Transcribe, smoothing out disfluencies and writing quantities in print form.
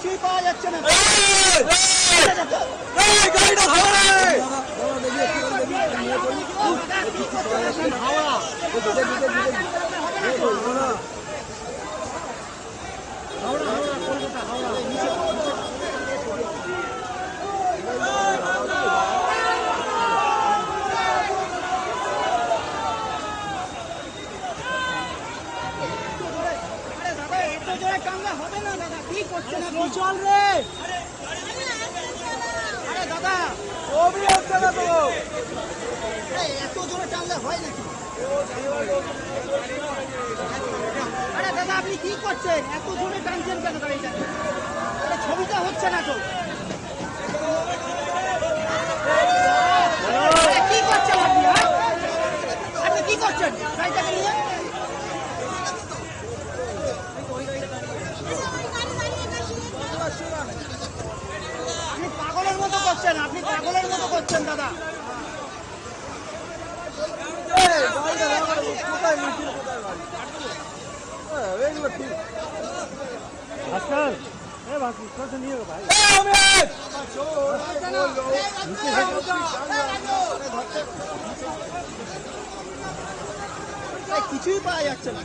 কিছুই পাওয়া যাচ্ছে না। হবে না দাদা, কি করছেন চল রে। আরে দাদা সবই হচ্ছে না তো, এত জোরে টানলে হয় নাকি? আরে দাদা আপনি কি করছেন, এত জোরে টানছেন কেন গাড়িটাকে? আরে ছবিটা হচ্ছে না তো, কি করছেন আপনি? আপনি কি করছেন গাড়িটাকে নিয়ে? আপনি পাগলের মতো করছেন, আপনি পাগলের মতো করছেন দাদা। কিছুই পাওয়া যাচ্ছে না।